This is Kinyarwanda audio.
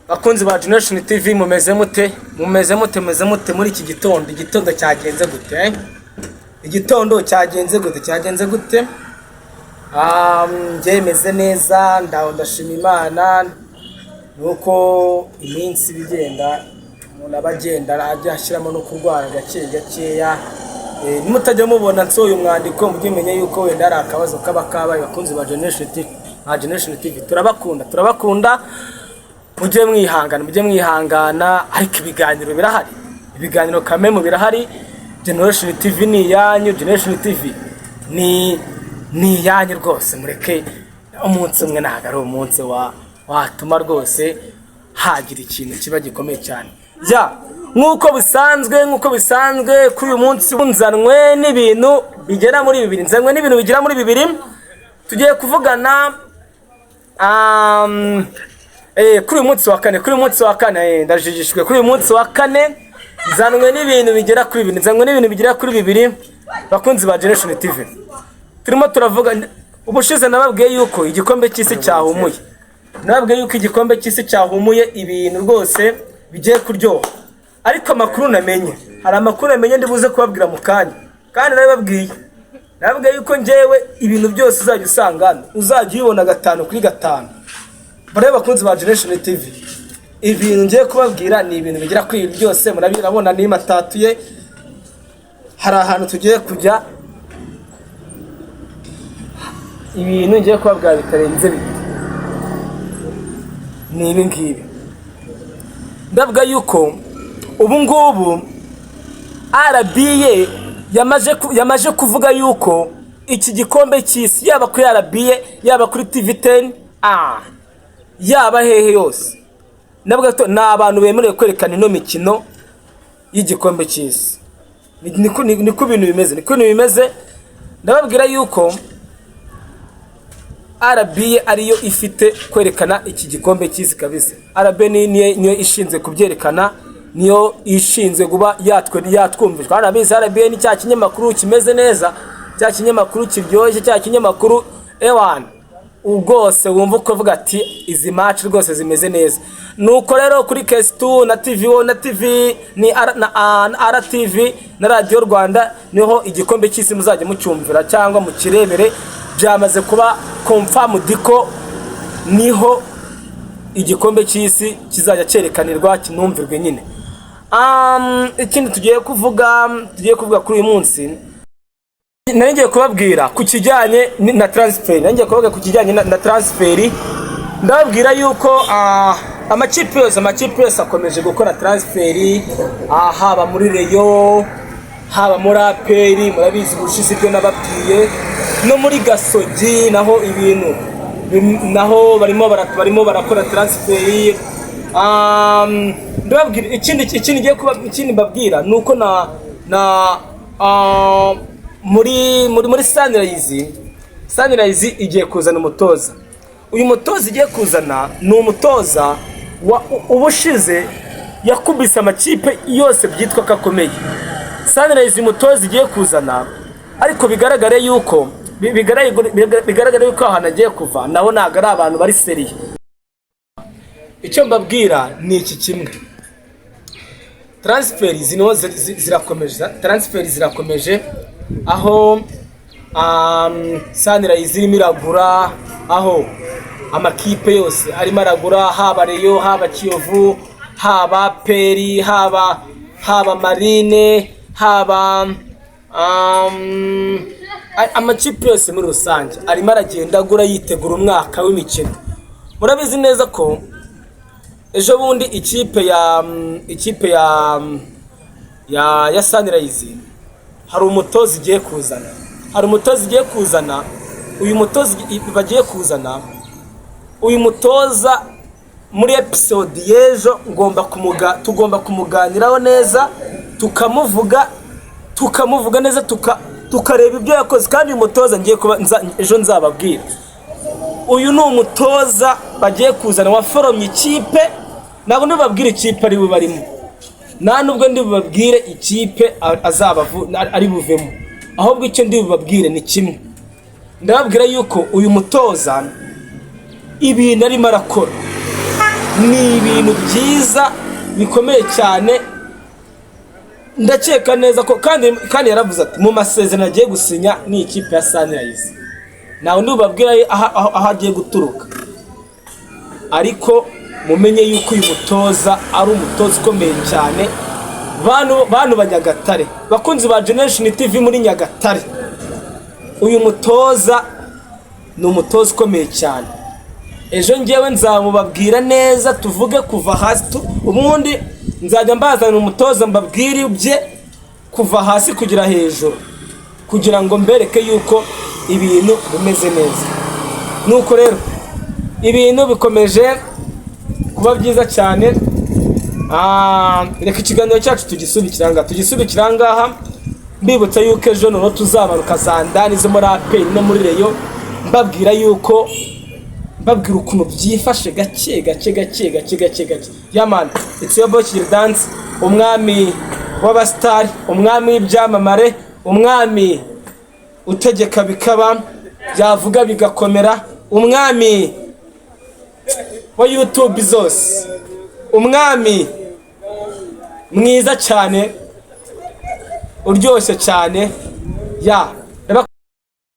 Bakunzi ba Generation TV mumeze mute muri iki igitondo cyagenze gute igitondo cyagenze gute nje meze neza ndashima Imana nuko iminsi bigenda umuntu abagenda ajya ashyiramo no kurwara gakeya nimutajya mubona nsoye umwandiko mugimenye yuko wenda ari akabazo kabaye bakunzi ba Generation TV turabakunda mujye mwihangana ariko ibiganiro birahari ibiganiro kameme birahari Generation TV ni yanyu Generation TV ni yanyu rwose mureke umunsi umwe ntago ari umunsi watuma rwose hagira ikintu kiba gikomeye cyane nkuko bisanzwe kuri uyu munsi unzanwe n'ibintu bigera muri 2 nzanwe n'ibintu bigera muri 2 tugiye kuvugana kuri uyu munsi wa kane ndajijishwe kuri uyu munsi wa kane nzanwe n'ibintu bigera kuri 2 bakunzi ba Generation TV turimo turavuga ubushize nababwiye yuko igikombe cy'isi cyahumuye ibintu rwose bigiye kuryoha ariko amakuru namenye hari amakuru namenye ndibuze kubabwira mu kanya kandi nababwiye yuko njewe ibintu byose uzajya usangana uzajya ubona 5 kuri 5 bare bakunzi ba Generation TV ibintu ngiye kubabwira ni ibintu bigira kuri byose murabirabona ni matatuye hari ahantu tugiye kujya ibintu ngiye kubabwira bitarenze ni ibi ngibi ndavuga yuko ubu ngubu RBA yamaje kuvuga yuko iki gikombe cy'isi yaba kuri RBA yaba kuri TV10 yaba hehe yose ndavuga to na abantu bemerewe kwerekana ino mikino y'igikombe cy'isi niko ibintu bimeze ndababwira yuko RBA ariyo ifite kwerekana iki gikombe cy'isi kabisa RBA niyo ishinzwe kubyerekana niyo ishinzwe kuba yatwumvishwa hanabizi RBA ni cya kinyamakuru kimeze neza cya kinyamakuru kiryoshye cya kinyamakuru ewan ubwose wumva uko vuga ati izi match rwose zimeze neza nuko rero kuri KS2 na TV1 na TV ni RTV na Radio Rwanda niho igikombe cy'isi muzajya mucyumvira cyangwa mu kirebere byamaze kuba confirmed ko niho igikombe cy'isi kizajya cyerekanirwa kinumvirwe nyine ikindi tugiye kuvuga kuri uyu munsi ngiye kubabwira ku kijyanye na transfer ndababwira yuko amakipe yose akomeje gukora transfer haba muri Rayon haba muri APR murabizi bushize ibyo nababwiye no muri Gasogi naho ibintu naho barimo barakora transfer ndababwira ikindi mbabwira nuko muri Sunrise igiye kuzana umutoza uyu mutoza igiye kuzana ni umutoza ubushize yakubise amakipe yose byitwa kakomeye Sunrise umutoza igiye kuzana ariko bigaragara yuko ahantu agiye kuva naho ntago ari abantu bari seriye icyo mbabwira ni iki kimwe transfer zirakomeje aho Sunrise irimo iragura aho amakipe yose arimo aragura haba Rayon haba Kiyovu haba Peri haba Marine haba amakipe yose muri rusange arimo aragenda agura yitegura umwaka w'imikino murabizi neza ko ejo bundi ikipe ya Sunrise hari umutoza igiye kuzana uyu mutoza muri episode y'ejo tugomba kumuganiraho neza tukamuvuga neza tukareba ibyo yakoze kandi uyu mutoza ngiye kuba ejo nzababwira uyu ni umutoza bagiye kuzana waforomye ikipe nabo ndibabwira ikipe ari bubarimo nubwo ndibabwire ikipe ari buvemo ahubwo icyo ndibabwire ni kimwe ndababwira yuko uyu mutoza ibintu arimo arakora ni ibintu byiza bikomeye cyane. Ndakeka neza ko kandi yaravuze ati mu masezerano agiye gusinya ni ikipe ya Sunrise, nawe ndubabwira aho agiye guturuka, ariko mumenye yuko uyu mutoza ari umutoza ukomeye cyane. Bantu ba Nyagatare, bakunzi ba Generation TV muri Nyagatare, uyu mutoza ni umutoza ukomeye cyane. Ejo ngewe nzamubabwira neza, tuvuge kuva hasi, ubundi nzajya mbazana umutoza mbabwire ibye kuva hasi kugira hejuru, kugira ngo mbereke yuko ibintu bimeze neza. Nuko rero ibintu bikomeje kuba byiza cyane. Reka ikiganiro cyacu tugisubikira ngaha, mbibutsa yuko ejo noneho tuzabaruka za ndani zo muri aperi no muri reyo, mbabwira ukuntu byifashe gake. Yamani, it's your boy Dance, umwami w'abastari, umwami w'ibyamamare, umwami utegeka bikaba, byavuga bigakomera, umwami wa YouTube zose, umwami mwiza cyane, uryoshye cyane.